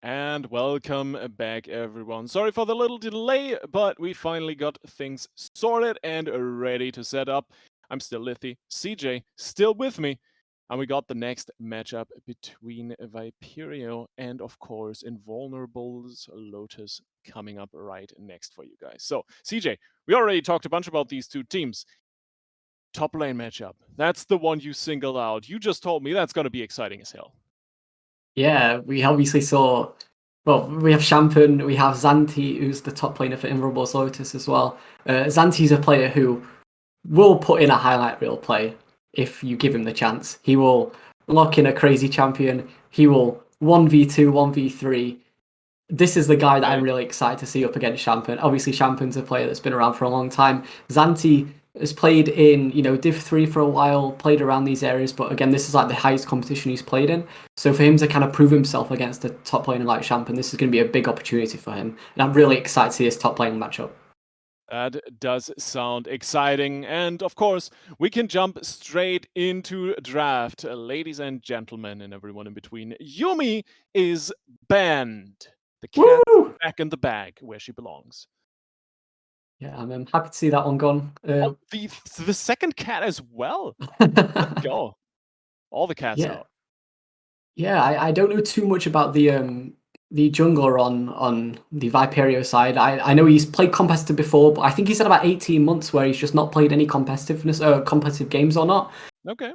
And welcome back, everyone. Sorry for the little delay, but we finally got things sorted and ready to set up. I'm still Lithy, CJ still with me, and we got the next matchup between Viperio and, of course, Invulnerables Lotus coming up right next for you guys. So, CJ, we already talked a bunch about these two teams. Top lane matchup. That's the one you singled out. You just told me that's going to be exciting as hell. Yeah, we obviously saw. Well, we have Champion, we have Zanti, who's the top laner for Invulnerables Lotus as well. Zanti's a player who will put in a highlight reel play if you give him the chance. He will lock in a crazy champion. He will 1v2, 1v3. This is the guy that I'm really excited to see up against Champion. Obviously, Champion's a player that's been around for a long time. Zanti has played in, Div 3 for a while, played around these areas, but again, this is like the highest competition he's played in. So for him to kind of prove himself against a top laner like Champion, this is going to be a big opportunity for him. And I'm really excited to see this top lane matchup. That does sound exciting. And of course, we can jump straight into draft. Ladies and gentlemen, and everyone in between, Yuumi is banned. The cat back in the bag where she belongs. Yeah, I'm happy to see that one gone. The second cat as well. Let's go. All the cats out. Yeah, I don't know too much about the jungler on the Viperio side. I know he's played competitive before, but I think he's had about 18 months where he's just not played any competitive games or not. Okay.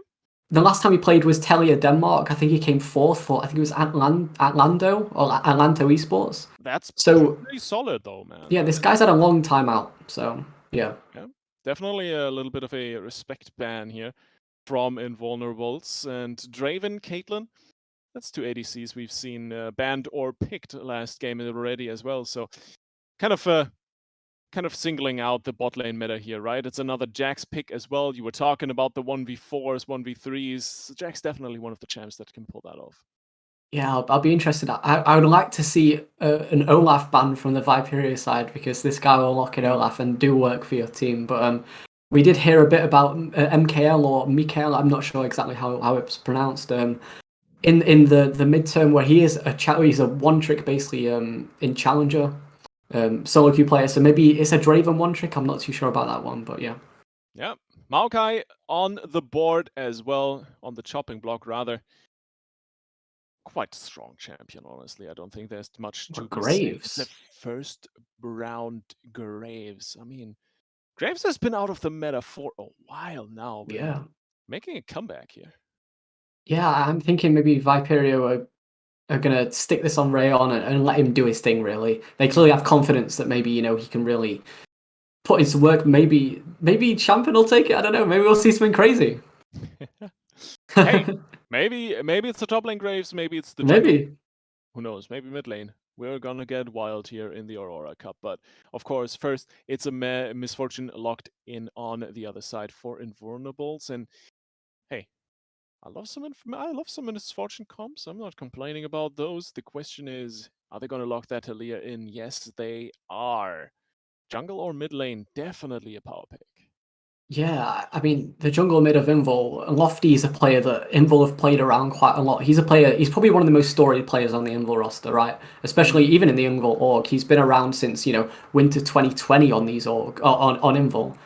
The last time he played was Telia Denmark. I think he came fourth for, I think it was Atlanto Esports. That's pretty solid though, man. Yeah, this guy's had a long time out, so yeah. Definitely a little bit of a respect ban here from Invulnerables. And Draven, Caitlyn, that's two ADCs we've seen banned or picked last game already as well. So kind of singling out the bot lane meta here, right? It's another Jax pick as well. You were talking about the 1v4s, 1v3s. Jax definitely one of the champs that can pull that off. Yeah, I'll be interested. I would like to see an Olaf ban from the Viperio side, because this guy will lock in Olaf and do work for your team. But we did hear a bit about MKL or Mikael. I'm not sure exactly how it's pronounced. In the midterm where he is he's a one trick basically in Challenger. Solo queue player, so maybe it's a Draven one trick. I'm not too sure about that one, but yeah. Yeah, Maokai on the board as well, on the chopping block rather. Quite strong champion, honestly. I don't think there's much to Graves. The first round Graves. I mean, Graves has been out of the meta for a while now. But yeah, making a comeback here. Yeah, I'm thinking maybe Viperio are gonna stick this on Rayon and let him do his thing. Really, they clearly have confidence that maybe he can really put his work. Maybe Champion will take it. I don't know. Maybe we'll see something crazy. Hey, maybe it's the top lane Graves. Maybe it's the maybe. Who knows? Maybe mid lane. We're gonna get wild here in the Aurora Cup, but of course, first it's a misfortune locked in on the other side for Invulnerables, and hey. I love some misfortune comps. I'm not complaining about those. The question is, are they going to lock that Talia in? Yes, they are. Jungle or mid lane? Definitely a power pick. Yeah, I mean, the jungle mid of Invul, Lofty is a player that Invul have played around quite a lot. He's probably one of the most storied players on the Invul roster, right? Especially even in the Invul org. He's been around since, winter 2020 on these org, on Invul.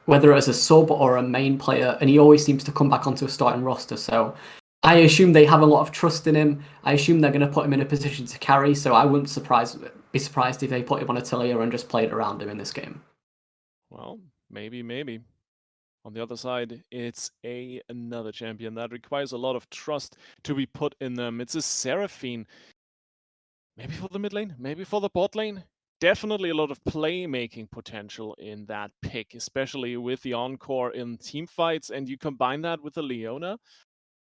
Whether as a sub or a main player, and he always seems to come back onto a starting roster. So I assume they have a lot of trust in him. I assume they're going to put him in a position to carry, so I wouldn't be surprised if they put him on a Talia and just played around him in this game. Well, maybe. On the other side, it's another champion that requires a lot of trust to be put in them. It's a Seraphine. Maybe for the mid lane, maybe for the bot lane. Definitely a lot of playmaking potential in that pick, especially with the Encore in team fights, and you combine that with the Leona.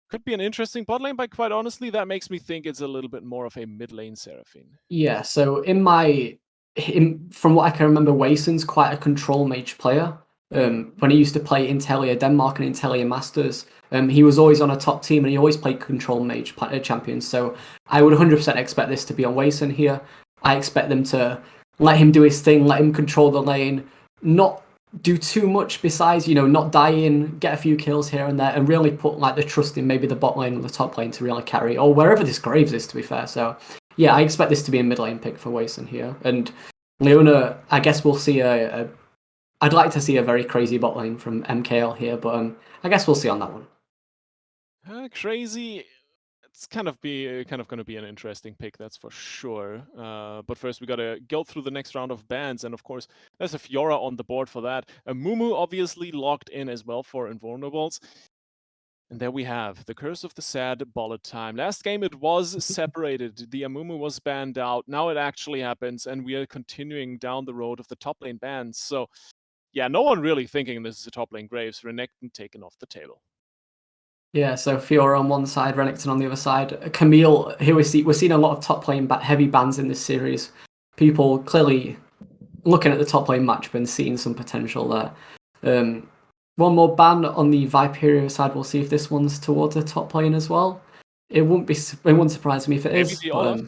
Could be an interesting bot lane, but quite honestly, that makes me think it's a little bit more of a mid lane Seraphine. Yeah, so from what I can remember, Wayson's quite a control mage player. When he used to play Intelia Denmark and Intelia Masters, he was always on a top team and he always played control mage champions. So I would 100% expect this to be on Wayson here. I expect them to let him do his thing, let him control the lane, not do too much besides, not die in, get a few kills here and there, and really put like the trust in maybe the bot lane or the top lane to really carry, or wherever this Graves is, to be fair. So yeah, I expect this to be a mid lane pick for Wason here. And Leona, I guess we'll see I'd like to see a very crazy bot lane from MKL here, but I guess we'll see on that one. Crazy. It's kind of going to be an interesting pick, that's for sure. But first, we got to go through the next round of bans, and of course, there's a Fiora on the board for that. A Mumu obviously locked in as well for Invulnerables. And there we have the Curse of the Sad Bullet Time. Last game it was separated. The Amumu was banned out. Now it actually happens, and we are continuing down the road of the top lane bans. So, yeah, no one really thinking this is a top lane Graves. Renekton taken off the table. Yeah, so Fiora on one side, Renekton on the other side. Camille, here we're seeing a lot of top lane heavy bans in this series. People clearly looking at the top lane matchup and seeing some potential there. One more ban on the Viperio side. We'll see if this one's towards the top lane as well. It wouldn't surprise me if it is. The Olaf?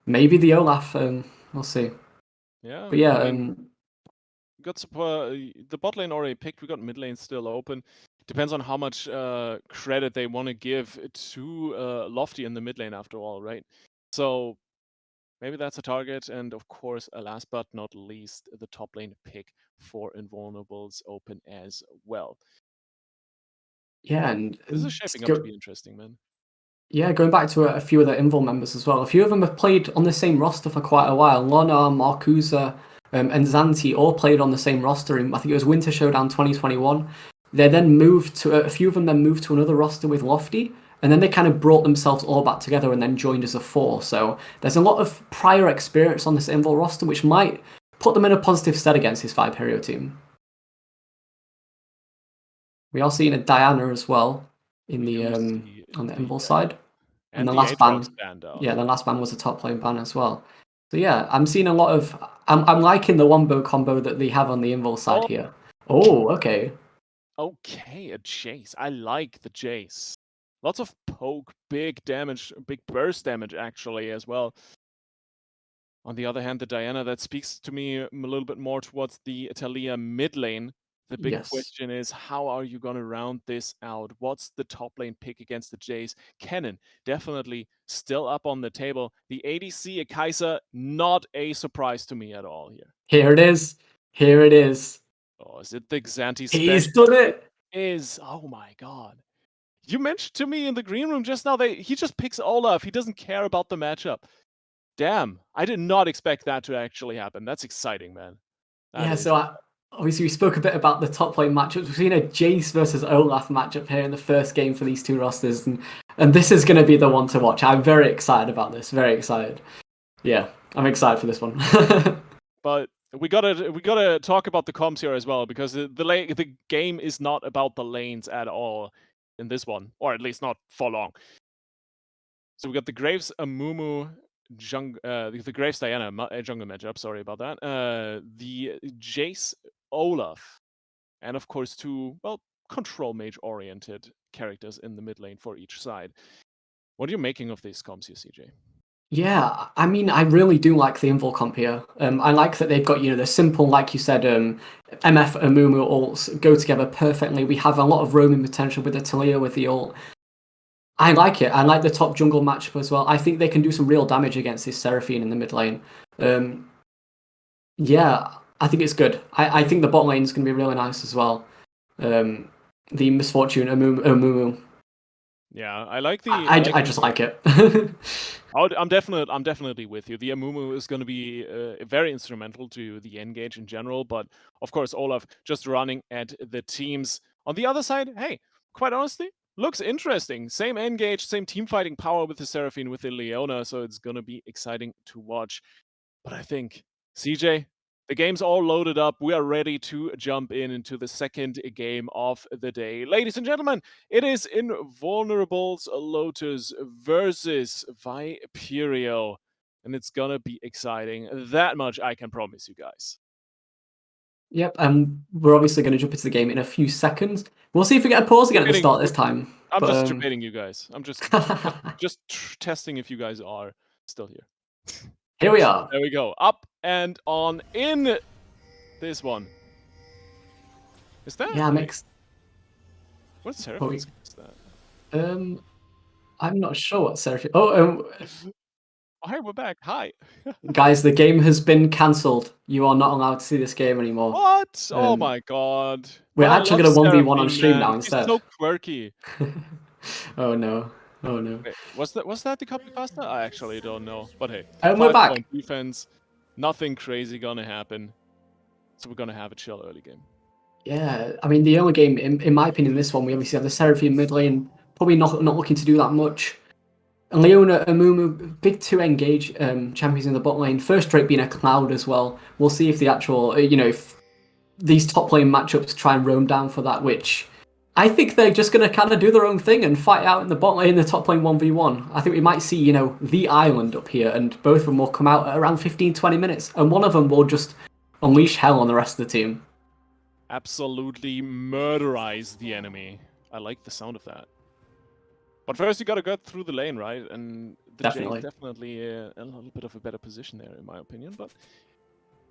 Maybe the Olaf. We'll see. Yeah. But yeah, I mean, got the bot lane already picked. We got mid lane still open. Depends on how much credit they want to give to Lofty in the mid lane after all, right? So maybe that's a target. And of course, last but not least, the top lane pick for Invulnerables open as well. Yeah, and this is shaping up to be interesting, man. Yeah, going back to a few of the Invul members as well. A few of them have played on the same roster for quite a while. Lona, Marcusa, and Zanti all played on the same roster in, I think it was Winter Showdown 2021. They then moved to a few of them then moved to another roster with Lofty, and then they kind of brought themselves all back together and then joined as a four. So there's a lot of prior experience on this Invul roster, which might put them in a positive stead against this Viperio team. We are seeing a Diana as well in the on the Invul side. And the last ban, yeah, the last ban was a top lane ban as well. So yeah, I'm seeing a lot of. I'm liking the wombo combo that they have on the Invul side here. Oh, okay. Okay, a Jace. I like the Jace. Lots of poke, big damage, big burst damage actually as well. On the other hand, the Diana, that speaks to me a little bit more towards the Italia mid lane. The big question is, how are you going to round this out? What's the top lane pick against the Jace? Kennen, definitely still up on the table. The ADC, a Kaiser, not a surprise to me at all here. Here it is. Here it is. Oh, is it the Xanthi special? He's done it. Oh my god. You mentioned to me in the green room just now that he just picks Olaf. He doesn't care about the matchup. Damn, I did not expect that to actually happen. That's exciting, man. So obviously we spoke a bit about the top lane matchups. We've seen a Jace versus Olaf matchup here in the first game for these two rosters, and this is going to be the one to watch. I'm very excited about this. Very excited. Yeah, I'm excited for this one. But we gotta talk about the comps here as well, because the game is not about the lanes at all in this one, or at least not for long. So we got the Graves Amumu the Graves Diana jungle matchup. Sorry about that. The Jace Olaf, and of course two control mage oriented characters in the mid lane for each side. What are you making of these comps here, CJ? Yeah, I mean, I really do like the Invul comp here. I like that they've got, the simple, like you said, MF and Mumu ults go together perfectly. We have a lot of roaming potential with the Talia with the ult. I like it. I like the top jungle matchup as well. I think they can do some real damage against this Seraphine in the mid lane. Yeah, I think it's good. I think the bot lane is going to be really nice as well. The Misfortune Mumu. Yeah, I like the. I just like it. I'm definitely with you. The Amumu is going to be very instrumental to the engage in general, but of course Olaf just running at the teams. On the other side, hey, quite honestly, looks interesting. Same engage, same team fighting power with the Seraphine, with the Leona, so it's going to be exciting to watch. But I think, CJ, the game's all loaded up. We are ready to jump into the second game of the day. Ladies and gentlemen, it is Invulnerables Lotus versus Viperio. And it's gonna be exciting. That much I can promise you guys. Yep, we're obviously going to jump into the game in a few seconds. We'll see if we get a pause again at the start this time. I'm just debating you guys. I'm just testing if you guys are still here. Here we are. There we go. Up and on in this one. Is that? Yeah, Wait, mixed. what Oh, Seraphim is that? I'm not sure what Seraphim. Oh, Oh, hey, we're back. Hi. guys, the game has been cancelled. You are not allowed to see this game anymore. What? Oh Um, my god. we're But I actually love going to 1v1 on Seraphim, stream man. now She's instead. so quirky. Oh no. Oh no. Wait, was that the copy pasta? I actually don't know. But hey, And we're back. 5-point defense. Nothing crazy gonna happen. So we're gonna have a chill early game. Yeah, I mean, the only game, in my opinion, this one, we obviously have the Seraphim mid lane, probably not looking to do that much. And Leona and Mumu, big two engage champions in the bot lane. First Drake being a Cloud as well. We'll see if the actual, if these top lane matchups try and roam down for that, which I think they're just going to kind of do their own thing and fight out in the bot lane, in the top lane 1v1. I think we might see, the island up here, and both of them will come out at around 15-20 minutes, and one of them will just unleash hell on the rest of the team. Absolutely murderize the enemy. I like the sound of that. But first you gotta get through the lane, right? And the Definitely. Jade definitely a little bit of a better position there, in my opinion. But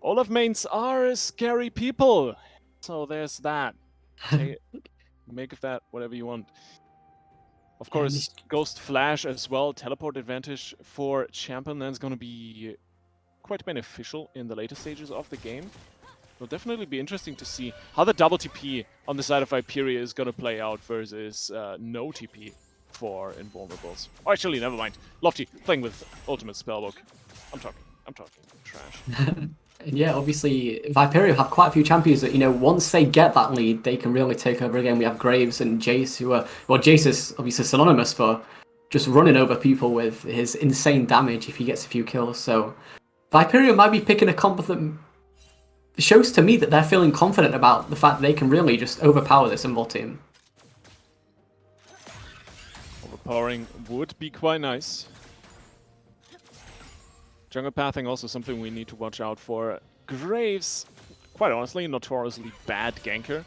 Olaf mains are scary people. So there's that. Make of that whatever you want. Of course, Ghost Flash as well. Teleport advantage for champion. That's going to be quite beneficial in the later stages of the game. It'll definitely be interesting to see how the double TP on the side of Viperio is going to play out versus no TP for Invulnerables. Oh, actually, never mind. Lofty playing with Ultimate Spellbook. I'm talking trash. And yeah, obviously, Viperio have quite a few champions that, once they get that lead, they can really take over again. We have Graves and Jace, who are, well, Jace is obviously synonymous for just running over people with his insane damage if he gets a few kills. So Viperio might be picking a comp that shows to me that they're feeling confident about the fact that they can really just overpower this Invul team. Overpowering would be quite nice. Jungle pathing also something we need to watch out for. Graves, quite honestly, notoriously bad ganker.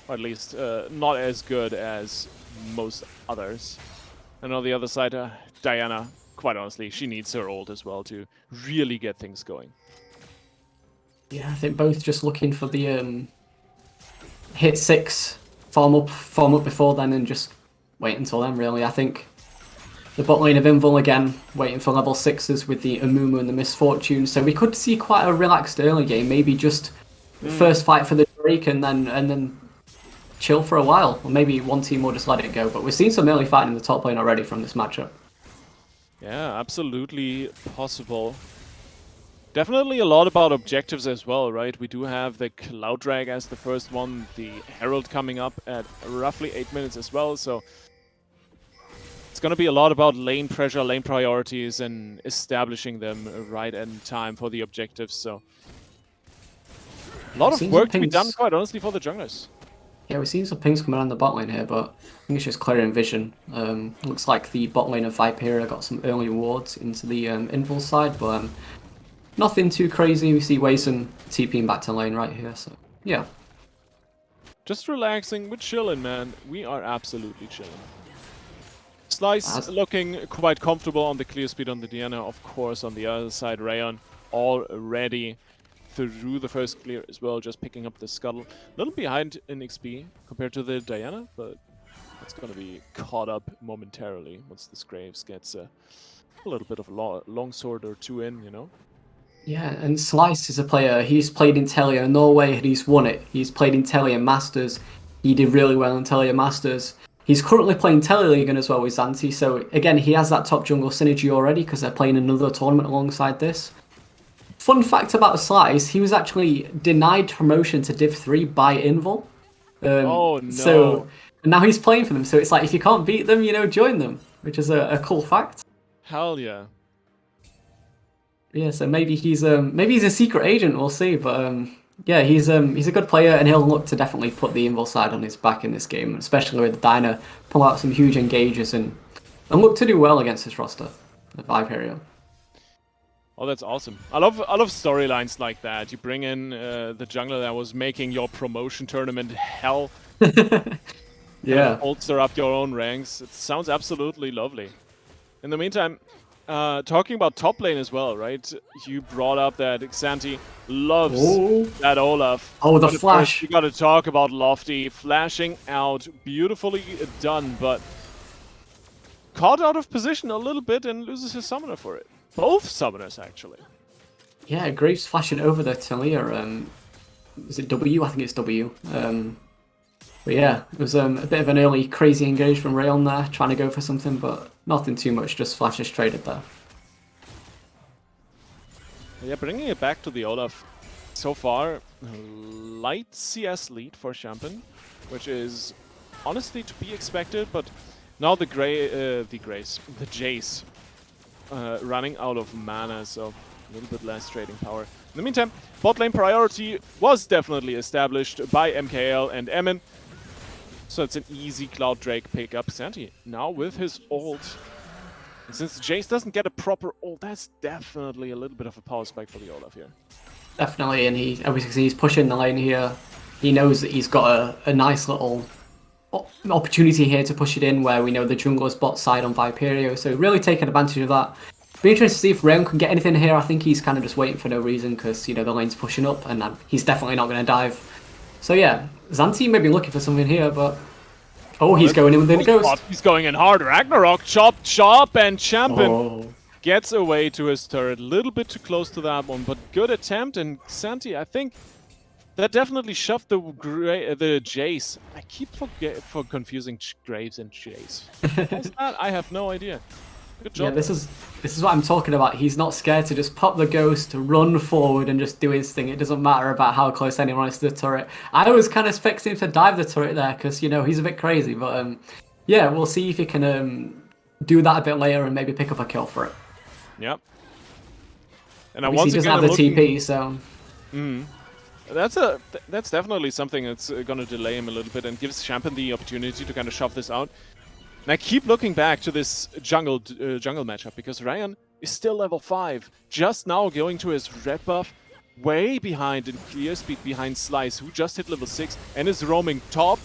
Or at least not as good as most others. And on the other side, Diana, quite honestly, she needs her ult as well to really get things going. Yeah, I think both just looking for the hit 6, form up before then, and just wait until then, really. I think the bot lane of Invul again, waiting for level 6s with the Amumu and the Misfortune. So we could see quite a relaxed early game, maybe just first fight for the Drake and then chill for a while. Or maybe one team will just let it go. But we've seen some early fighting in the top lane already from this matchup. Yeah, absolutely possible. Definitely a lot about objectives as well, right? We do have the Cloud Drag as the first one, the Herald coming up at roughly 8 minutes as well, so it's going to be a lot about lane pressure, lane priorities, and establishing them right in time for the objectives, so a lot of work to be done, quite honestly, for the junglers. Yeah, we've seen some pings coming on the bot lane here, but I think it's just clearing vision. Looks like the bot lane of Viperio got some early wards into the Invul side, but nothing too crazy. We see Wason TPing back to lane right here, so yeah. Just relaxing, we're chilling, man. We are absolutely chilling. Slice looking quite comfortable on the clear speed on the Diana, of course, on the other side, Rayon already through the first clear as well, just picking up the scuttle. A little behind in XP compared to the Diana, but it's going to be caught up momentarily once this Graves gets a little bit of a long sword or two in, Yeah, and Slice is a player, he's played in Telia Norway and he's won it. He's played in Telia Masters, he did really well in Telia Masters. He's currently playing Teleleague as well with Zanti, so again, he has that top jungle synergy already because they're playing another tournament alongside this. Fun fact about Slice, he was actually denied promotion to Div 3 by Invul. Oh no. So now he's playing for them, so it's like if you can't beat them, join them, which is a cool fact. Hell yeah. Yeah, so maybe he's a secret agent. We'll see, but yeah, he's a good player, and he'll look to definitely put the Invul side on his back in this game, especially with Dyna pull out some huge engages and look to do well against this roster, the Viperio. Oh, that's awesome. I love storylines like that. You bring in the jungler that was making your promotion tournament hell. Yeah. Bolster up your own ranks. It sounds absolutely lovely. In the meantime, talking about top lane as well, right? You brought up that Xanthi loves that Olaf. Oh, the but of flash. course, we got to talk about Lofty flashing out. Beautifully done, but caught out of position a little bit and loses his summoner for it. Both summoners, actually. Yeah, Graves flashing over the Talia. Is it W? I think it's W. But yeah, it was a bit of an early crazy engage from Rayon there, trying to go for something, but nothing too much, just flashes traded there. Yeah, bringing it back to the Olaf. So far, light CS lead for Champion, which is honestly to be expected, but now the Jace running out of mana, so a little bit less trading power. In the meantime, bot lane priority was definitely established by MKL and Emin. So it's an easy Cloud Drake pickup. Xanthi now with his ult. And since Jace doesn't get a proper ult, that's definitely a little bit of a power spike for the Olaf here. Definitely, and he obviously he's pushing the lane here. He knows that he's got a nice little opportunity here to push it in, where we know the jungler's bot side on Viperio, so really taking advantage of that. Be interested to see if Rayon can get anything here. I think he's kind of just waiting for no reason because, you know, the lane's pushing up and he's definitely not going to dive. So yeah, Xanthi may be looking for something here, but... Oh, he's going in with the ghost. He's going in hard. Ragnarok, chop, and Champion gets away to his turret. A little bit too close to that one, but good attempt. And Xanthi, I think that definitely shoved the Jace. I keep confusing Graves and Jace. What's that? I have no idea. Good job. Yeah, this is what I'm talking about. He's not scared to just pop the ghost, run forward, and just do his thing. It doesn't matter about how close anyone is to the turret. I was kind of expecting him to dive the turret there because, you know, he's a bit crazy. But yeah, we'll see if he can do that a bit later and maybe pick up a kill for it. Yep. And he doesn't have the TP, so. That's definitely something that's going to delay him a little bit and gives Champion the opportunity to kind of shove this out. And I keep looking back to this jungle matchup because Ryan is still level 5, just now going to his red buff, way behind in clear speed behind Slice, who just hit level 6 and is roaming top.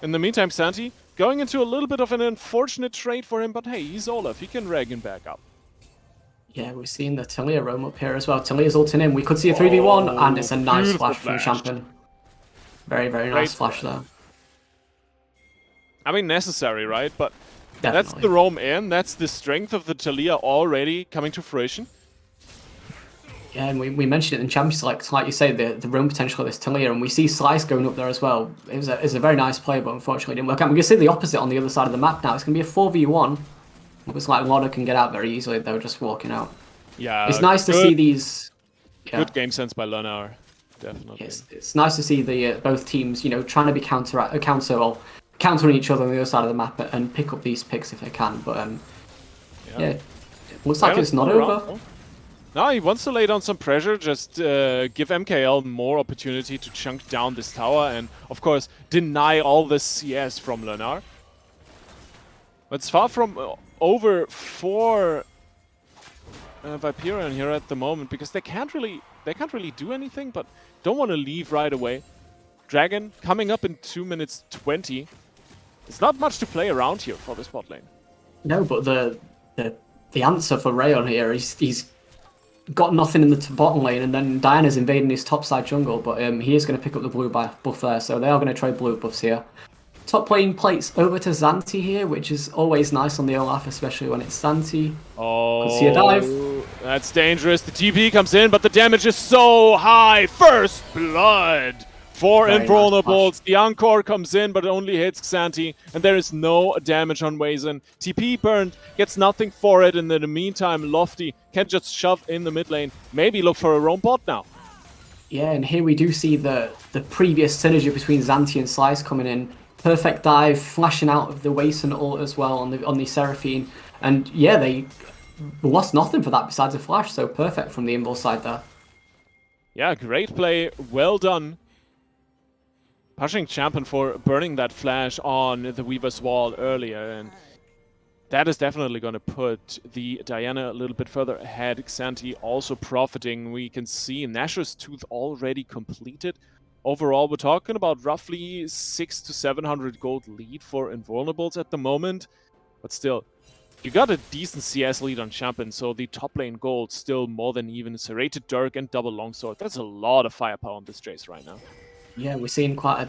In the meantime, Xanthi going into a little bit of an unfortunate trade for him, but hey, he's Olaf, he can rag him back up. Yeah, we're seeing the Talia roam up here as well. Talia's ulting in. We could see a 3v1, and it's a nice flash from Champion. Very, very nice flash there. I mean, necessary, right? But Definitely. That's the roam in. That's the strength of the Talia already coming to fruition. Yeah, and we mentioned it in Champions, like you say, the roam potential of this Talia, and we see Slice going up there as well. It's a very nice play, but unfortunately it didn't work out. We're going to see the opposite on the other side of the map now. It's going to be a 4v1. Looks like Lotus can get out very easily. They were just walking out. Yeah, it's nice to see these. Yeah. Good game sense by Lenar, definitely. It's nice to see the both teams, you know, trying to be countering each other on the other side of the map and pick up these picks if they can. But yeah, looks like it's not over. No, he wants to lay down some pressure, just give MKL more opportunity to chunk down this tower and, of course, deny all the CS from Lenar. It's far from over for Viperio here at the moment because they can't really do anything, but don't want to leave right away. Dragon coming up in 2 minutes 20. It's not much to play around here for this bot lane. No, but the answer for Rayon here is he's got nothing in the bottom lane, and then Diana's invading his top side jungle, but he is going to pick up the blue buff there, so they are going to trade blue buffs here. Top lane plates over to Xanthi here, which is always nice on the Olaf, especially when it's Xanthi. Oh, could see a dive. That's dangerous. The TP comes in, but the damage is so high. First blood for Invulnerables. Nice, the Encore comes in, but it only hits Xanthi, and there is no damage on Wazen. TP burned, gets nothing for it, and in the meantime, Lofty can just shove in the mid lane. Maybe look for a roam bot now. Yeah, and here we do see the previous synergy between Xanthi and Slice coming in. Perfect dive, flashing out of the Wason ult as well on the Seraphine. And yeah, they lost nothing for that besides a flash, so perfect from the Invul side there. Yeah, great play, well done. Pushing Champion for burning that flash on the Weaver's wall earlier, and that is definitely going to put the Diana a little bit further ahead. Xanthi also profiting. We can see Nashor's Tooth already completed. Overall, we're talking about roughly 600 to 700 gold lead for Invulnerables at the moment. But still, You got a decent CS lead on Champion, so the top lane gold still more than even. Serrated Dirk and double longsword. That's a lot of firepower on this Jace right now. Yeah, we're seeing quite a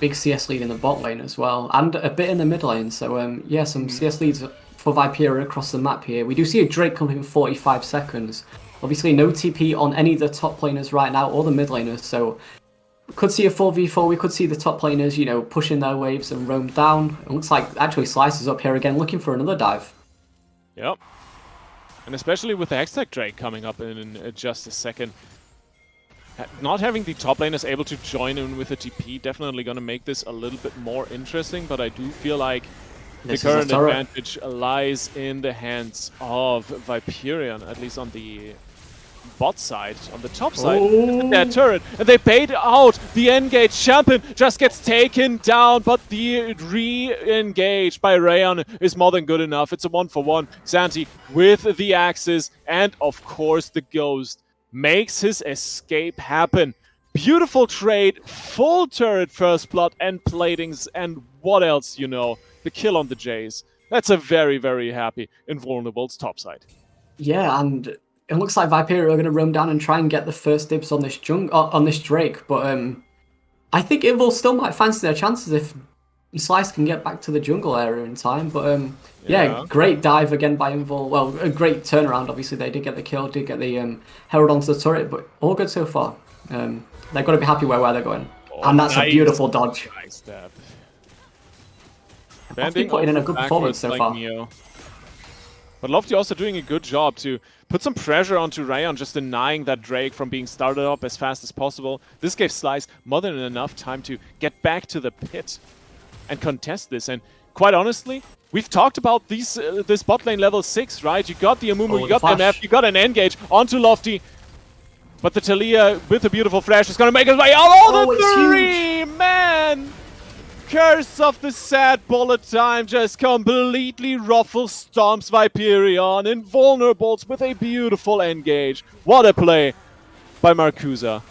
big CS lead in the bot lane as well, and a bit in the mid lane. So yeah, some CS leads for Viperio across the map here. We do see a Drake coming in 45 seconds. Obviously, no TP on any of the top laners right now or the mid laners, so we could see a 4v4. We could see the top laners, you know, pushing their waves and roam down. It looks like actually Slice is up here again, looking for another dive. Yep. And especially with the Hextech Drake coming up in just a second. Not having the top laners able to join in with a TP definitely going to make this a little bit more interesting, but I do feel like the current advantage lies in the hands of Viperion, at least on the bot side, on the top side. Oh. That turret, and they bait out the engage. Champion just gets taken down, but the re-engage by Rayon is more than good enough. It's a 1-for-1. Xanthi with the axes, and of course the Ghost makes his escape happen. Beautiful trade, full turret first blood and platings, and what else, you know? The kill on the Jays. That's a very, very happy Invulnerables topside. Yeah, and it looks like Viperio are going to roam down and try and get the first dibs on this on this Drake, but I think Invul still might fancy their chances if Slice can get back to the jungle area in time. But yeah, great dive again by Invul. Well, a great turnaround. Obviously, they did get the kill, did get the Herald onto the turret, but all good so far. They've got to be happy where they're going. Oh, And that's a beautiful dodge. Nice stab. Lofty putting in a good performance so far. But Lofty also doing a good job to put some pressure onto Rayon, just denying that Drake from being started up as fast as possible. This gave Slice more than enough time to get back to the pit and contest this. And quite honestly, we've talked about these this bot lane level 6, right? You got the Amumu, you got the MF, you got an engage onto Lofty. But the Talia with a beautiful flash is going to make his way out. Oh, the 3! Man! Curse of the sad bullet time just completely ruffles stomps Viperion. Invulnerables with a beautiful engage. What a play by Marcusa.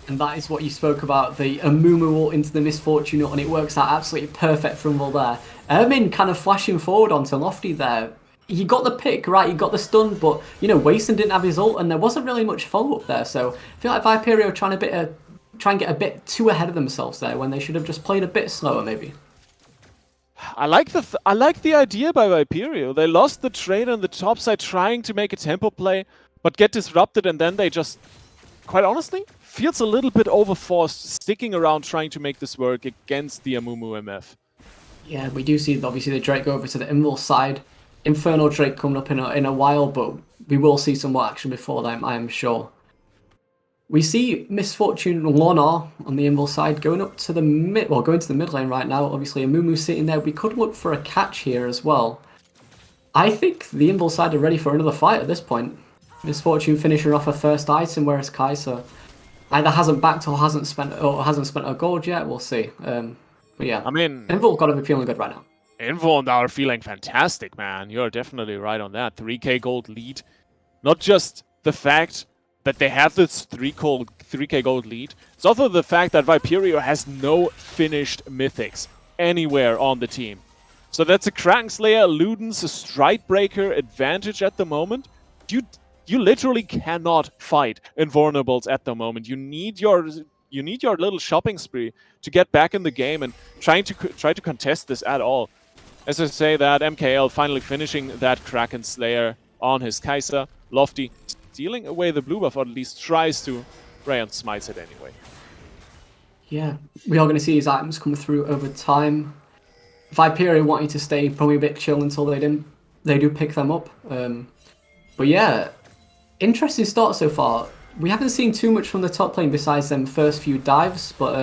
And that is what you spoke about, the Amumu ult into the Misfortune ult, and it works out absolutely perfect from Invul there. Ermin kind of flashing forward onto Lofty there. He got the pick, right, he got the stun, but, you know, Wasteland didn't have his ult, and there wasn't really much follow-up there, so I feel like Viperio trying and get a bit too ahead of themselves there when they should have just played a bit slower, maybe. I like the idea by Viperio. They lost the trade on the top side trying to make a tempo play, but get disrupted, and then they just, quite honestly, feels a little bit overforced sticking around trying to make this work against the Amumu MF. Yeah, we do see obviously the Drake go over to the Invul side. Infernal Drake coming up in a while, but we will see some more action before them, I am sure. We see Misfortune Lonar on the Invul side going up to the going to the mid lane right now. Obviously, Amumu sitting there. We could look for a catch here as well. I think the Invul side are ready for another fight at this point. Misfortune finishing off her first item, whereas Kai'Sa either hasn't backed or hasn't spent her gold yet. We'll see. But yeah, I mean, Invul got to be feeling good right now. Invul are feeling fantastic, man. You're definitely right on that. 3k gold lead. Not just the fact that they have this 3k gold lead. It's also the fact that Viperio has no finished mythics anywhere on the team. So that's a Krakenslayer, Luden's Stridebreaker advantage at the moment. You literally cannot fight Invulnerables at the moment. You need your little shopping spree to get back in the game and try to contest this at all. As I say that, MKL finally finishing that Krakenslayer on his Kai'Sa. Lofty stealing away the blue buff, or at least tries to. Rayon smites it anyway. Yeah, we are going to see his items come through over time. Viperio wanting to stay probably a bit chill until they do pick them up. But yeah, interesting start so far. We haven't seen too much from the top lane besides them first few dives, but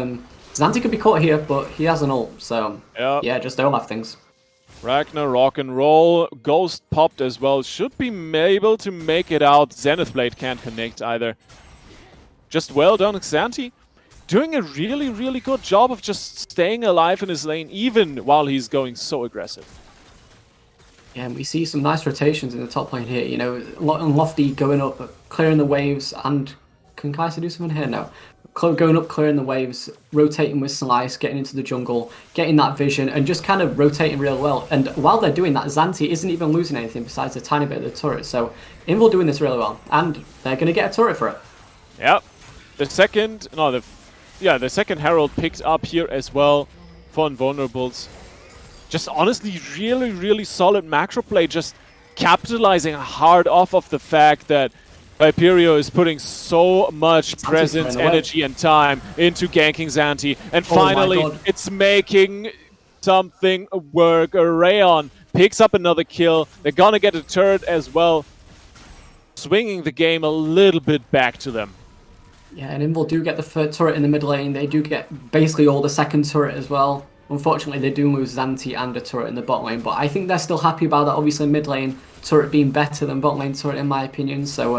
Xanthi could be caught here, but he has an ult, so yeah, just don't have things. Ragnar rock and roll, Ghost popped as well, should be able to make it out. Zenith Blade can't connect either. Just well done, Xanthi. Doing a really, really good job of just staying alive in his lane, even while he's going so aggressive. Yeah, and we see some nice rotations in the top lane here. You know, Lofty going up, clearing the waves, and can Kai'Sa do something here? No. going up, clearing the waves, rotating with Slice, getting into the jungle, getting that vision, and just kind of rotating real well. And while they're doing that, Zantee isn't even losing anything besides a tiny bit of the turret. So Invul doing this really well, and they're going to get a turret for it. Yep. The second Herald picked up here as well for Invulnerables. Just honestly, really, really solid macro play, just capitalizing hard off of the fact that Viperio is putting so much presence, energy, and time into ganking Zantee, and finally it's making something work. Rayon picks up another kill. They're gonna get a turret as well, swinging the game a little bit back to them. Yeah, and Invul do get the third turret in the mid lane. They do get basically all the second turret as well. Unfortunately, they do lose Zantee and a turret in the bot lane, but I think they're still happy about that. Obviously, mid lane turret being better than bot lane turret, in my opinion. So,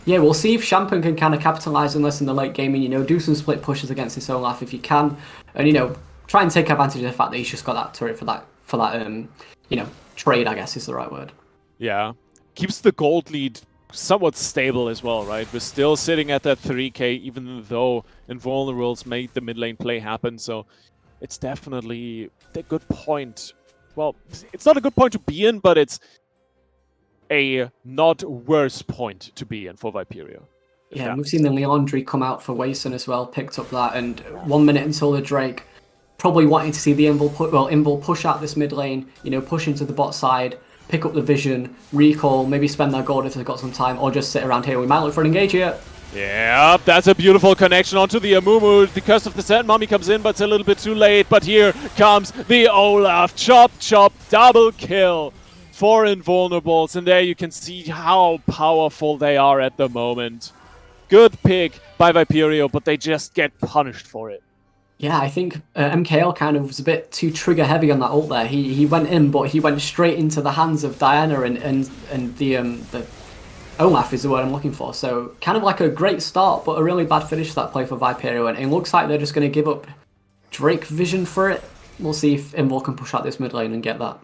yeah, we'll see if Champion can kind of capitalize on this in the late game and, you know, do some split pushes against his own life if you can. And, you know, try and take advantage of the fact that he's just got that turret for that, you know, trade, I guess is the right word. Yeah. Keeps the gold lead somewhat stable as well, right? We're still sitting at that 3k, even though Invulnerables made the mid lane play happen. So it's definitely a good point. Well, it's not a good point to be in, but it's a not worse point to be in for Viperio. Yeah, we've seen the Leandri come out for Wason as well, picked up that, and 1 minute until the Drake, probably wanting to see the Invul push out this mid lane, you know, push into the bot side, pick up the vision, recall, maybe spend their gold if they've got some time, or just sit around here. We might look for an engage here. Yep, that's a beautiful connection onto the Amumu. The Curse of the Sand Mummy comes in, but it's a little bit too late. But here comes the Olaf. Chop, chop, double kill for Invulnerables. And there you can see how powerful they are at the moment. Good pick by Viperio, but they just get punished for it. Yeah, I think MKL kind of was a bit too trigger heavy on that ult there. He went in, but he went straight into the hands of Diana and the Olaf is the word I'm looking for. So kind of like a great start, but a really bad finish to that play for Viperio. And it looks like they're just going to give up Drake vision for it. We'll see if Invul can push out this mid lane and get that.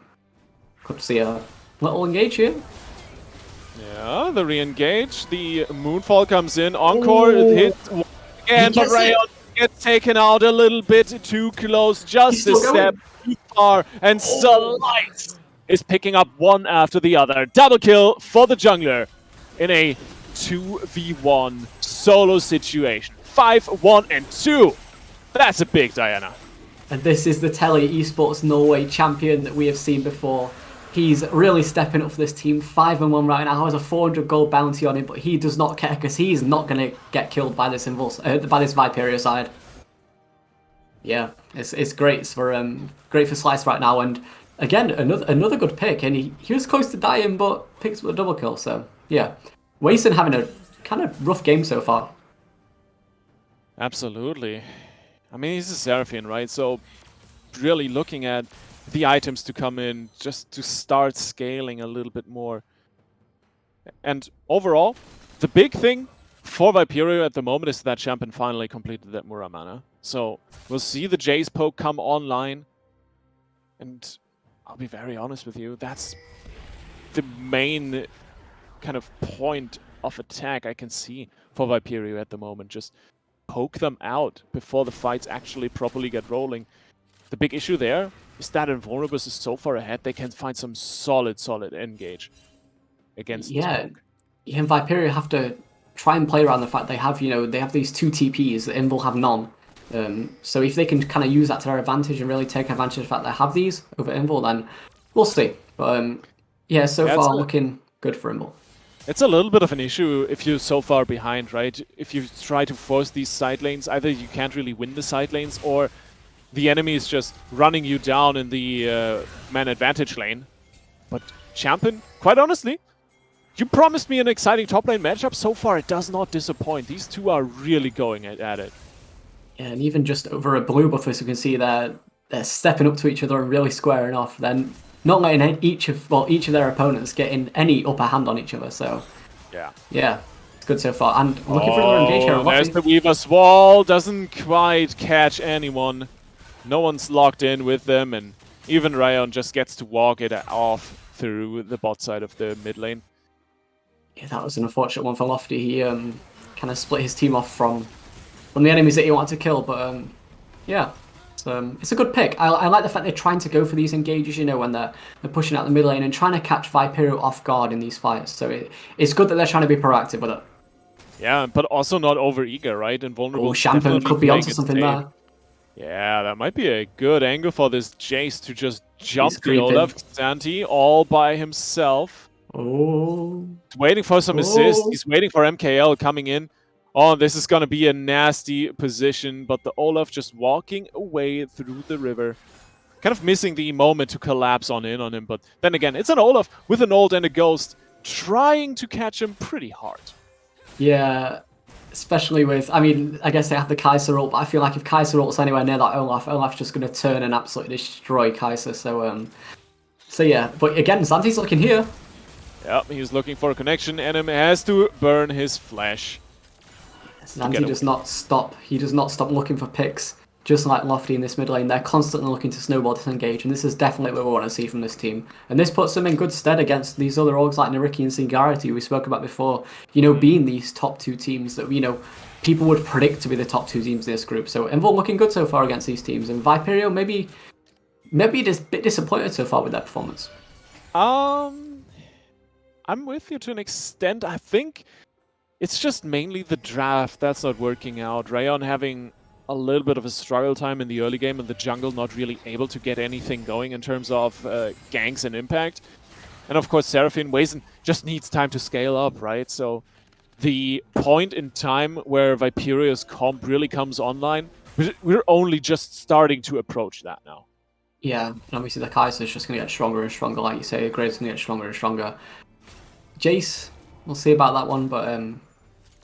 Could see a little engage here. Yeah, the re-engage. The Moonfall comes in. Encore hits again, but Rayon gets taken out a little bit too close. Just a step too far. And Slice is picking up one after the other. Double kill for the jungler in a 2v1 solo situation. 5, 1, and 2. That's a big Diana. And this is the Telly Esports Norway champion that we have seen before. He's really stepping up for this team. 5-1 right now. Has a 400 gold bounty on him, but he does not care because he's not going to get killed by this Viperio side. Yeah, it's great. It's great for Slice right now. And again, another good pick. And he was close to dying, but picks up a double kill. So yeah, Wason having a kind of rough game so far. Absolutely. I mean, he's a Seraphine, right? So really looking at the items to come in just to start scaling a little bit more. And overall, the big thing for Viperio at the moment is that Champion finally completed that Muramana. So we'll see the Jace poke come online. And I'll be very honest with you, that's the main kind of point of attack I can see for Viperio at the moment. Just poke them out before the fights actually properly get rolling. The big issue there is that Invulnerables is so far ahead, they can find some solid engage against this poke. Yeah, and Viperio have to try and play around the fact they have, you know, they have these 2 TPs that Invul have none. So if they can kind of use that to their advantage and really take advantage of the fact they have these over Invul, then we'll see. But yeah, so far looking good for Invul. It's a little bit of an issue if you're so far behind, right? If you try to force these side lanes, either you can't really win the side lanes, or the enemy is just running you down in the man advantage lane. But Champion, quite honestly, you promised me an exciting top lane matchup. So far, it does not disappoint. These two are really going at it. Yeah, and even just over a blue buff, as you can see, they're stepping up to each other and really squaring off. Then not letting each of their opponents get in any upper hand on each other. So yeah, it's good so far. And looking for another engage here. There's the Weaver's Wall. Doesn't quite catch anyone. No one's locked in with them, and even Rayon just gets to walk it off through the bot side of the mid lane. Yeah, that was an unfortunate one for Lofty. He kind of split his team off from the enemies that you want to kill. But yeah, it's a good pick. I like the fact they're trying to go for these engages, you know, when they're pushing out the mid lane and trying to catch Viperio off guard in these fights. So it's good that they're trying to be proactive with it. Yeah, but also not over eager, right? Invulnerables. Oh, Champion could be onto something there. Yeah, that might be a good angle for this Jace to just jump the Olaf Xanthi all by himself. Oh. He's waiting for some assist. He's waiting for MKL coming in. Oh, this is going to be a nasty position, but the Olaf just walking away through the river. Kind of missing the moment to collapse on him, but then again, it's an Olaf with an ult and a ghost trying to catch him pretty hard. Yeah, especially with, I mean, I guess they have the Kai'Sa ult, but I feel like if Kai'Sa ult's anywhere near that Olaf's just going to turn and absolutely destroy Kai'Sa, so yeah, but again, Xanthi's looking here. Yep, he's looking for a connection, and he has to burn his flash. Xanthi does not stop. He does not stop looking for picks, just like Lofty in this mid lane. They're constantly looking to snowball this engage, and this is definitely what we want to see from this team. And this puts them in good stead against these other orgs like Nariki and Singularity we spoke about before, you know, being these top two teams that, you know, people would predict to be the top two teams in this group. So Invul looking good so far against these teams, and Viperio maybe just a bit disappointed so far with their performance. I'm with you to an extent. I think it's just mainly the draft that's not working out. Rayon having a little bit of a struggle time in the early game, and the jungle not really able to get anything going in terms of ganks and impact. And of course, Seraphine Wazen just needs time to scale up, right? So the point in time where Viperio's comp really comes online, we're only just starting to approach that now. Yeah, and obviously the Kai'Sa is just going to get stronger and stronger, like you say. Graves going to get stronger and stronger. Jace, we'll see about that one, but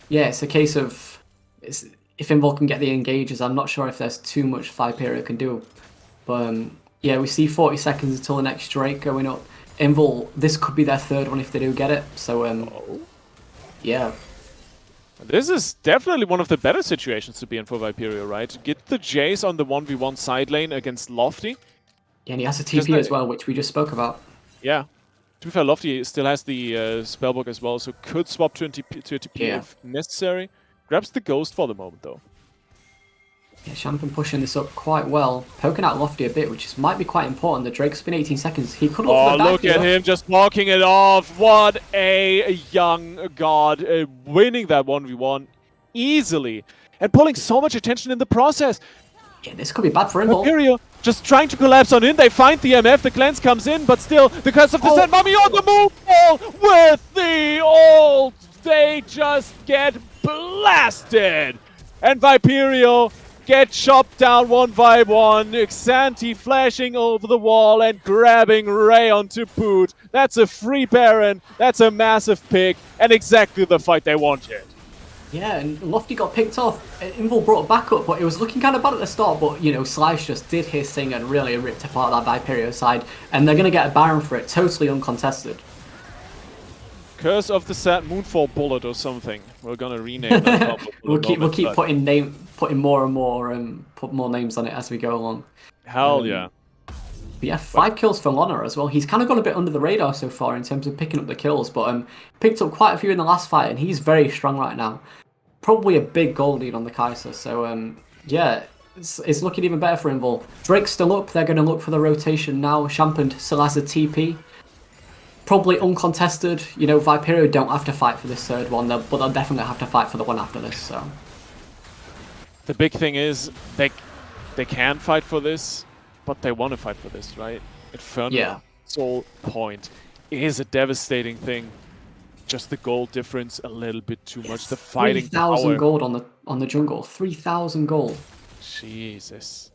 yeah, it's a case of if Invul can get the engages, I'm not sure if there's too much Viperio can do. But yeah, we see 40 seconds until the next Drake going up. Invul, this could be their third one if they do get it. So yeah. This is definitely one of the better situations to be in for Viperio, right? Get the Jace on the 1v1 side lane against Lofty. Yeah, and he has a TP as well, which we just spoke about. Yeah. To be fair, Lofty still has the spellbook as well, so could swap to a TP if necessary. Grabs the Ghost for the moment, though. Yeah, Champion pushing this up quite well. Poking out Lofty a bit, which might be quite important. The Drake's been 18 seconds. He could look at him just walking it off. What a young god. Winning that 1v1 easily. And pulling so much attention in the process. Yeah, this could be bad for Invul. Viperio just trying to collapse on in. They find the MF. The cleanse comes in, but still, the Curse of Descent. Mummy on the move ball with the ult. They just get blasted. And Viperio get chopped down 1v1. Xanthi flashing over the wall and grabbing Rayon to boot. That's a free Baron. That's a massive pick. And exactly the fight they wanted. Yeah, and Lofty got picked off. Invul brought it back up, but it was looking kind of bad at the start. But, you know, Slice just did his thing and really ripped apart that Viperio side. And they're going to get a Baron for it, totally uncontested. Curse of the Sad Moonfall Bullet or something. We're going to rename that. we'll keep putting more and more and put more names on it as we go along. Hell yeah. But yeah, 5 kills for Lana as well. He's kind of gone a bit under the radar so far in terms of picking up the kills, but picked up quite a few in the last fight, and he's very strong right now. Probably a big goal lead on the Kai'Sa, so yeah, it's looking even better for Invul. Drake's still up. They're going to look for the rotation now. Champion still has a TP. Probably uncontested. You know, Viperio don't have to fight for this third one, but they'll definitely have to fight for the one after this. So the big thing is they can fight for this, but they want to fight for this, right? Infernal Soul Point is a devastating thing. Just the gold difference a little bit too much. The fighting 3,000 gold on the jungle. 3,000 gold. Jesus.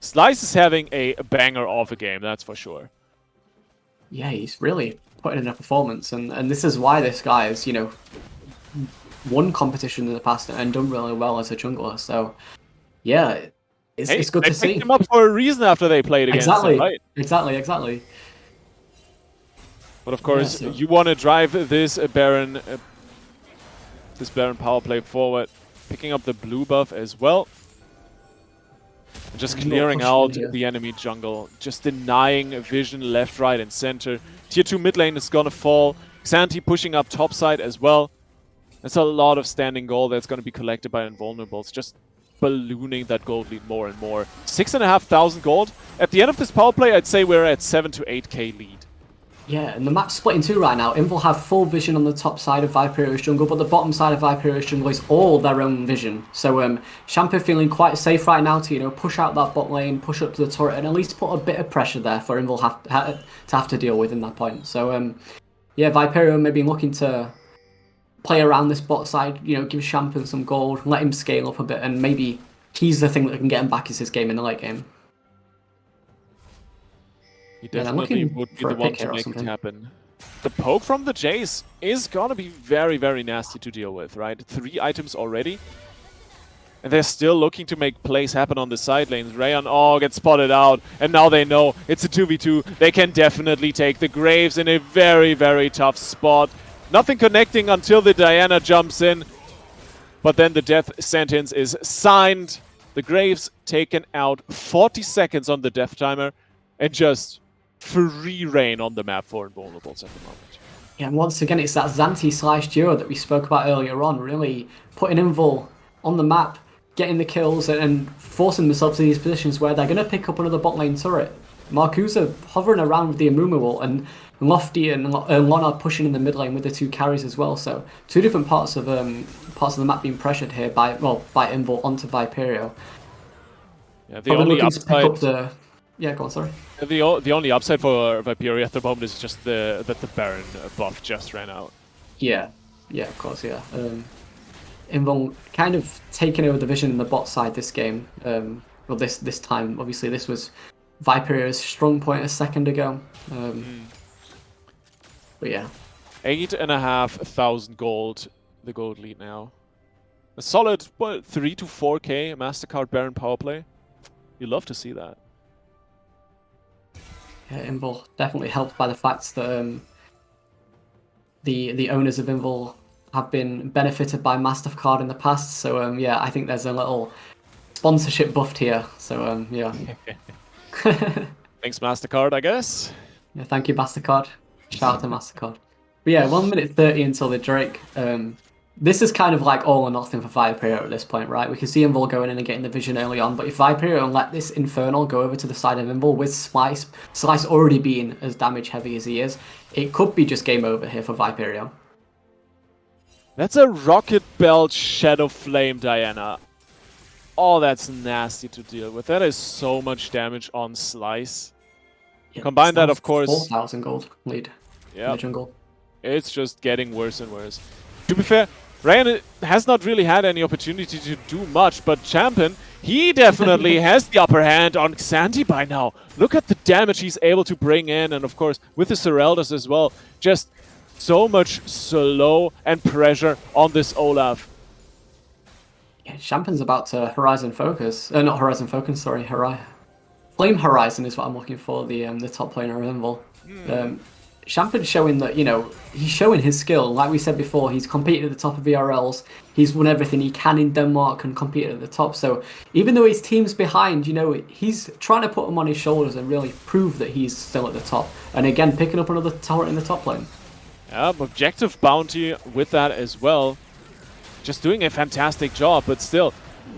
Slice is having a banger of a game, that's for sure. Yeah, he's really putting in a performance, and this is why this guy has, you know, won competition in the past and done really well as a jungler. So yeah, it's good to see. They picked him up for a reason after they played against him, right? Exactly. But of course, you want to drive this Baron power play forward, picking up the blue buff as well. Just clearing out the enemy jungle, just denying vision left, right, and center. Tier 2 mid lane is gonna fall. Xanthi pushing up top side as well. That's a lot of standing gold that's gonna be collected by Invulnerables. Just ballooning that gold lead more and more. 6,500 gold. At the end of this power play, I'd say we're at 7 to 8k lead. Yeah, and the map's split in two right now. Invul have full vision on the top side of Viperio's jungle, but the bottom side of Viperio's jungle is all their own vision. So Champa feeling quite safe right now to, push out that bot lane, push up to the turret, and at least put a bit of pressure there for Invul to have to deal with in that point. So yeah, Viperio maybe looking to play around this bot side, give Champa some gold, let him scale up a bit, and maybe he's the thing that can get him back as his game in the late game. He definitely would be the one to make it happen. The poke from the Jace is gonna be very, very nasty to deal with, right? 3 items already. And they're still looking to make plays happen on the side lanes. Rayon, gets spotted out. And now they know it's a 2v2. They can definitely take the Graves in a very, very tough spot. Nothing connecting until the Diana jumps in. But then the death sentence is signed. The Graves taken out 40 seconds on the death timer. And just free reign on the map for Invulnerables at the moment. Yeah, and once again, it's that Xanthi / duo that we spoke about earlier on, really putting Invul on the map, getting the kills, and forcing themselves to these positions where they're going to pick up another bot lane turret. Marcusa hovering around with the Amumu ult, and Lofty and Lona pushing in the mid lane with the 2 carries as well. So 2 different parts of the map being pressured here by Invul onto Viperio. Yeah, the only upside. Yeah, go on, sorry. The only upside for Viperio at the moment is just that the Baron buff just ran out. Yeah, of course, yeah. Invul kind of taking over the vision in the bot side this game. Well, this time, obviously, this was Viperio's strong point a second ago. But yeah. 8,500 gold, the gold lead now. A solid, 3 to 4k MasterCard Baron power play. You love to see that. Yeah, Invul definitely helped by the fact that the owners of Invul have been benefited by MasterCard in the past. So yeah, I think there's a little sponsorship buffed here. So yeah. Thanks MasterCard, I guess. Yeah, thank you MasterCard. Shout out to MasterCard. But yeah, 1 minute 30 until the Drake. This is kind of like all or nothing for Viperio at this point, right? We can see Invul going in and getting the vision early on, but if Viperio let this Infernal go over to the side of Invul with Slice already being as damage heavy as he is, it could be just game over here for Viperio. That's a Rocket Belt Shadow Flame Diana. Oh, that's nasty to deal with. That is so much damage on Slice. Yeah, Combine that, of course. 4,000 gold lead in the jungle. It's just getting worse and worse. To be fair, Rayon has not really had any opportunity to do much, but Champion, he definitely has the upper hand on Xanthi by now. Look at the damage he's able to bring in, and of course, with the Sereldas as well, just so much slow and pressure on this Olaf. Yeah, Champion's about to Horizon Focus. Not Horizon Focus, sorry, Flame Horizon is what I'm looking for, the top laner of Invul. Champion's showing that, he's showing his skill. Like we said before, he's competed at the top of VRLs. He's won everything he can in Denmark and competed at the top. So even though his team's behind, he's trying to put him on his shoulders and really prove that he's still at the top. And again, picking up another turret in the top lane. Yeah, objective bounty with that as well. Just doing a fantastic job, but still.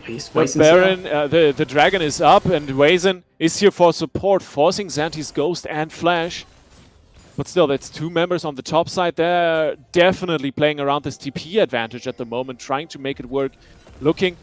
The Baron, the Dragon is up, and Wazen is here for support, forcing Xanthi's Ghost and Flash. But still, that's 2 members on the top side. They're definitely playing around this TP advantage at the moment, trying to make it work. Looking,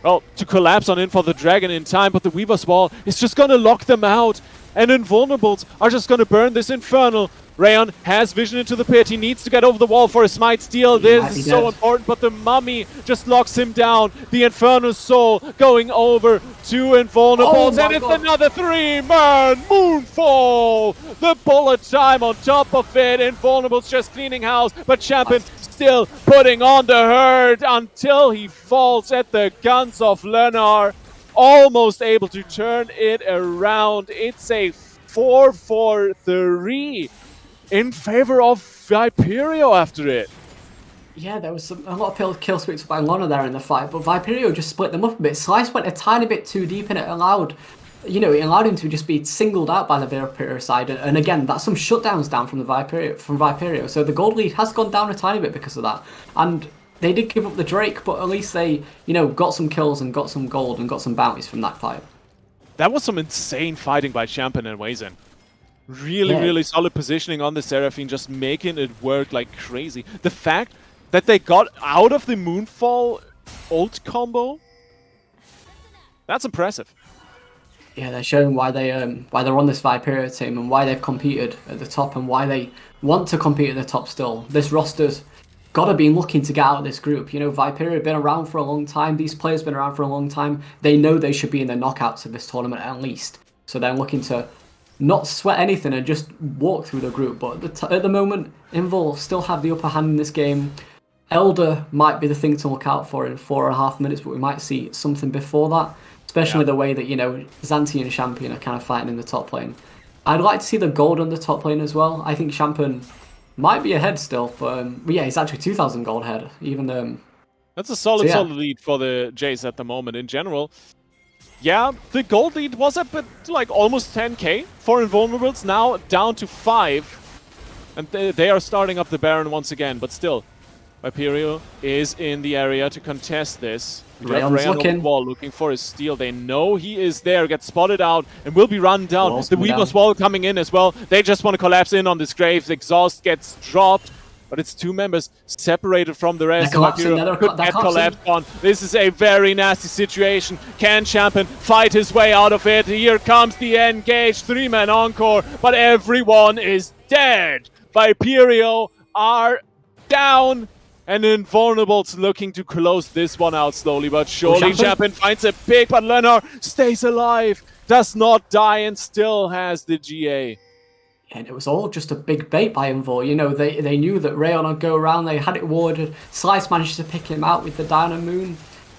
well, to collapse on in for the Dragon in time, but the Weaver's Wall is just going to lock them out. And Invulnerables are just going to burn this Infernal. Rayon has vision into the pit. He needs to get over the wall for a smite steal. This is so important, but the Mummy just locks him down. The Infernal Soul going over to Invulnerables, and it's another 3-man Moonfall! The bullet time on top of it. Invulnerables just cleaning house, but Champion still putting on the hurt until he falls at the guns of Lenar. Almost able to turn it around. It's a 4-4-3 in favor of Viperio after it. Yeah, there was a lot of kill switches by Lona there in the fight, but Viperio just split them up a bit. Slice went a tiny bit too deep, and it allowed him to just be singled out by the Viperio side. And again, that's some shutdowns down from Viperio. So the gold lead has gone down a tiny bit because of that. And they did give up the Drake, but at least they, got some kills and got some gold and got some bounties from that fight. That was some insane fighting by Champion and Wazen. Really, Yeah. really solid positioning on the Seraphine, just making it work like crazy. The fact that they got out of the Moonfall ult combo, that's impressive. Yeah, they're showing why they're on this Viperio team and why they've competed at the top and why they want to compete at the top still. This roster's gotta be looking to get out of this group. Viperio have been around for a long time. These players have been around for a long time. They know they should be in the knockouts of this tournament at least. So they're looking to not sweat anything and just walk through the group. But at the moment, Invul still have the upper hand in this game. Elder might be the thing to look out for in 4.5 minutes, but we might see something before that. Especially the way that, Xanthi and Champion are kind of fighting in the top lane. I'd like to see the gold on the top lane as well. I think Champion might be ahead still, but yeah, he's actually 2,000 gold ahead. That's a solid lead for the Jace at the moment in general. Yeah, the gold lead was up at like almost 10k for Invulnerables, now down to 5. And they are starting up the Baron once again, but still, Viperio is in the area to contest this. Rayon's on the wall looking for his steal. They know he is there, gets spotted out, and will be run down. The Weaver's wall coming in as well. They just want to collapse in on this grave. The exhaust gets dropped, but it's 2 members separated from the rest. Viperio could get collapsed on. This is a very nasty situation. Can Champion fight his way out of it? Here comes the engage. 3-man encore, but everyone is dead. Viperio are down. And Invulnerables looking to close this one out slowly but surely. Champion finds a pick, but Leonard stays alive, does not die, and still has the GA. And it was all just a big bait by Invul. They knew that Rayon would go around, they had it warded. Slice managed to pick him out with the Dino Moon.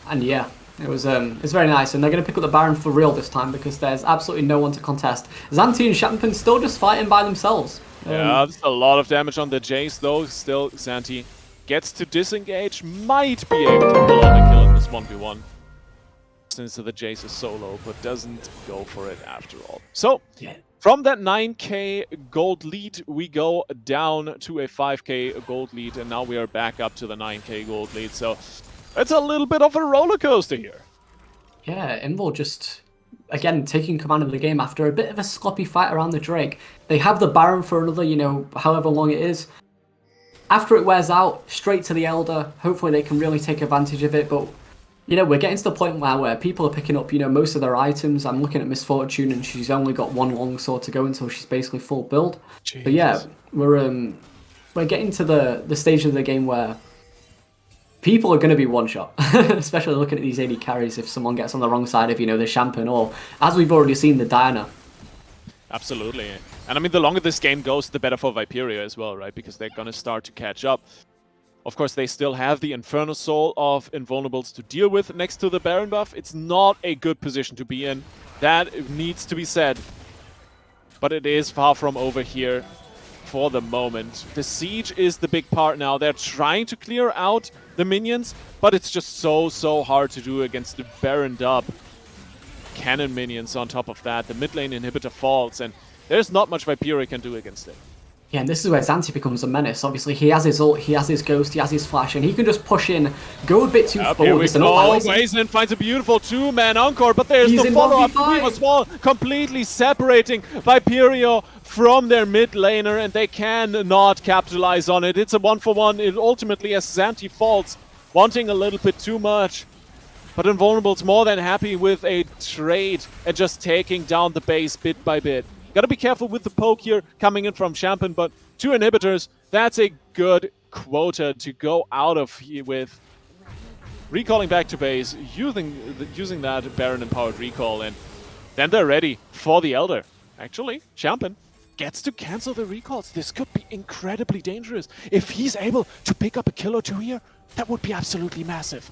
And yeah, it was very nice. And they're going to pick up the Baron for real this time because there's absolutely no one to contest. Xanthi and Champion still just fighting by themselves. Yeah, there's a lot of damage on the Jace though. Still, Xanthi gets to disengage, might be able to pull out a kill in this 1v1. Since the Jace is solo, but doesn't go for it after all. So, from that 9k gold lead, we go down to a 5k gold lead, and now we are back up to the 9k gold lead. So, it's a little bit of a roller coaster here. Yeah, Invul just, again, taking command of the game after a bit of a sloppy fight around the Drake. They have the Baron for another, however long it is. After it wears out, straight to the Elder. Hopefully they can really take advantage of it, but we're getting to the point now where people are picking up, most of their items. I'm looking at Misfortune and she's only got 1 longsword to go until she's basically full build. Jesus. But yeah, we're getting to the stage of the game where people are going to be one-shot, especially looking at these AD carries if someone gets on the wrong side of, the Champion or, as we've already seen, the Diana. Absolutely. And I mean, the longer this game goes, the better for Viperio as well, right? Because they're gonna start to catch up. Of course, they still have the Inferno Soul of Invulnerables to deal with next to the Baron buff. It's not a good position to be in. That needs to be said. But it is far from over here for the moment. The siege is the big part now. They're trying to clear out the minions, but it's just so hard to do against the Baroned up cannon minions on top of that. The mid lane inhibitor falls, and there's not much Viperio can do against it. Yeah, and this is where Xanthi becomes a menace. Obviously, he has his ult, he has his ghost, he has his flash, and he can just push in, go a bit too forward. Wazen finds a beautiful 2-man encore, but there's the follow-up. Weaver's wall completely separating Viperio from their mid laner, and they cannot capitalize on it. It's a 1-for-1. It ultimately, as Xanthi falls, wanting a little bit too much. But Invulnerable's more than happy with a trade and just taking down the base bit by bit. Gotta be careful with the poke here coming in from Champion, but 2 inhibitors, that's a good quota to go out of here with. Recalling back to base, using that Baron-empowered recall, and then they're ready for the Elder. Actually, Champion gets to cancel the recalls. This could be incredibly dangerous. If he's able to pick up a kill or 2 here, that would be absolutely massive.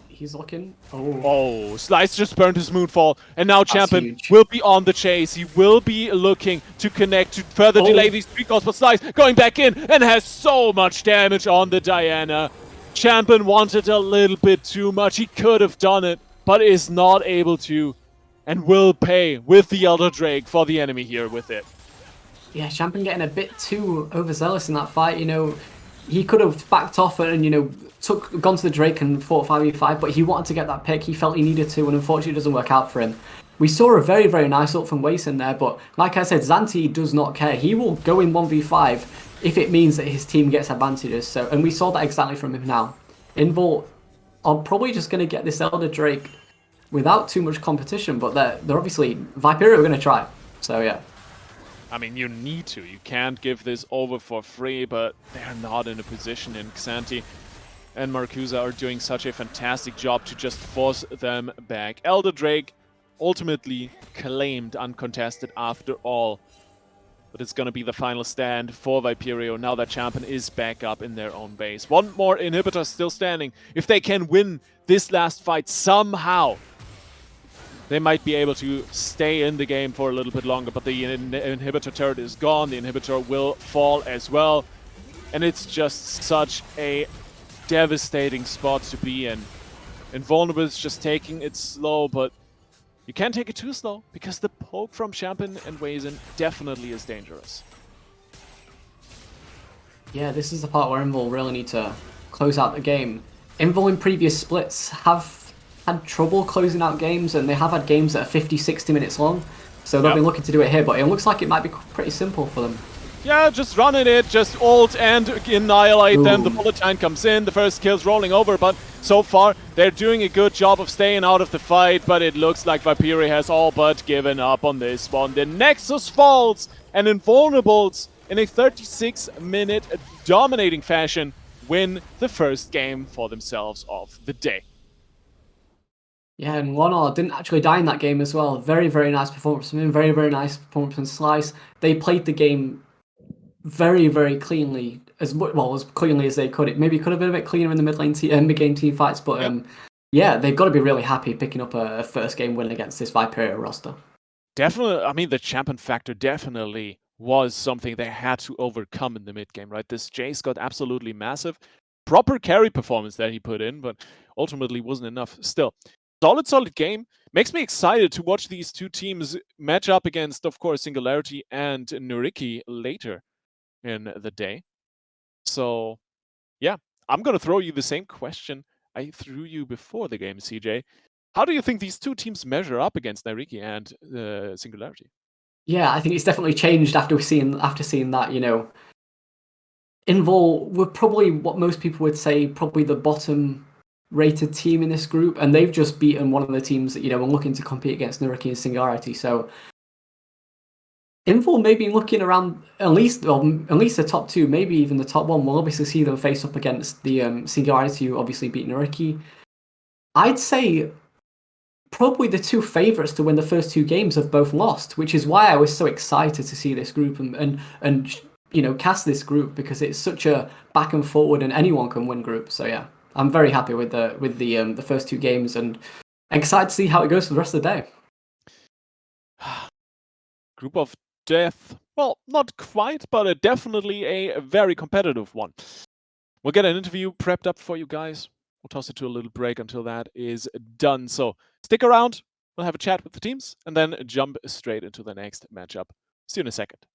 He's looking. Oh, Slice just burned his Moonfall, and now Champion will be on the chase. He will be looking to connect to further delay these recalls, but Slice going back in and has so much damage on the Diana. Champion wanted a little bit too much. He could have done it, but is not able to, and will pay with the Elder Drake for the enemy here with it. Yeah, Champion getting a bit too overzealous in that fight. He could have backed off and, gone to the Drake and fought 5v5, but he wanted to get that pick. He felt he needed to, and unfortunately, it doesn't work out for him. We saw a very, very nice ult from Waze in there, but like I said, Zante does not care. He will go in 1v5 if it means that his team gets advantages. So, and we saw that exactly from him now. Invul are probably just going to get this Elder Drake without too much competition, but they're obviously Viperio are going to try. So yeah. I mean, you need to. You can't give this over for free, but they're not in a position, and Xanthi and Marcusa are doing such a fantastic job to just force them back. Elder Drake ultimately claimed uncontested after all. But it's going to be the final stand for Viperio now that Champion is back up in their own base. One more inhibitor still standing. If they can win this last fight somehow, they might be able to stay in the game for a little bit longer. But the inhibitor turret is gone. The inhibitor will fall as well. And it's just such a devastating spot to be in. Invulnerables just taking it slow, but you can't take it too slow, because the poke from Champion and Wazen definitely is dangerous. Yeah, this is the part where Invul really need to close out the game. Invul in previous splits have had trouble closing out games, and they have had games that are 50, 60 minutes long. So they'll be looking to do it here, but it looks like it might be pretty simple for them. Yeah, just running it, just ult and annihilate them. The bullet time comes in, the first kill's rolling over, but so far they're doing a good job of staying out of the fight, but it looks like Viperio has all but given up on this one. The Nexus falls, and Invulnerables, in a 36-minute dominating fashion, win the first game for themselves of the day. Yeah, and Lonar didn't actually die in that game as well. Very, very nice performance from him. Very, very nice performance from Slice. They played the game very, very cleanly, as cleanly as they could. It maybe could have been a bit cleaner in the mid-game team fights, but yeah, they've got to be really happy picking up a first game win against this Viperio roster. Definitely, I mean, the Champion factor definitely was something they had to overcome in the mid-game, right? This Jace got absolutely massive. Proper carry performance that he put in, but ultimately wasn't enough. Still, solid game. Makes me excited to watch these two teams match up against, of course, Singularity and Nuriki later in the day. So, yeah, I'm going to throw you the same question I threw you before the game, CJ. How do you think these two teams measure up against Nuriki and Singularity? Yeah, I think it's definitely changed after seeing that, you know. Invul were probably what most people would say probably the bottom rated team in this group, and they've just beaten one of the teams that, you know, are looking to compete against Nuriki and Singularity. So Invul maybe looking around at least the top two, maybe even the top one. We'll obviously see them face up against the Singularity, who obviously beat Nuriki. I'd say probably the two favourites to win the first two games have both lost, which is why I was so excited to see this group and you know, cast this group, because it's such a back and forward and anyone can win group. So yeah, I'm very happy with the first two games and excited to see how it goes for the rest of the day. Group of death. Well, not quite, but definitely a very competitive one. We'll get an interview prepped up for you guys. We'll toss it to a little break until that is done. So stick around. We'll have a chat with the teams and then jump straight into the next matchup. See you in a second.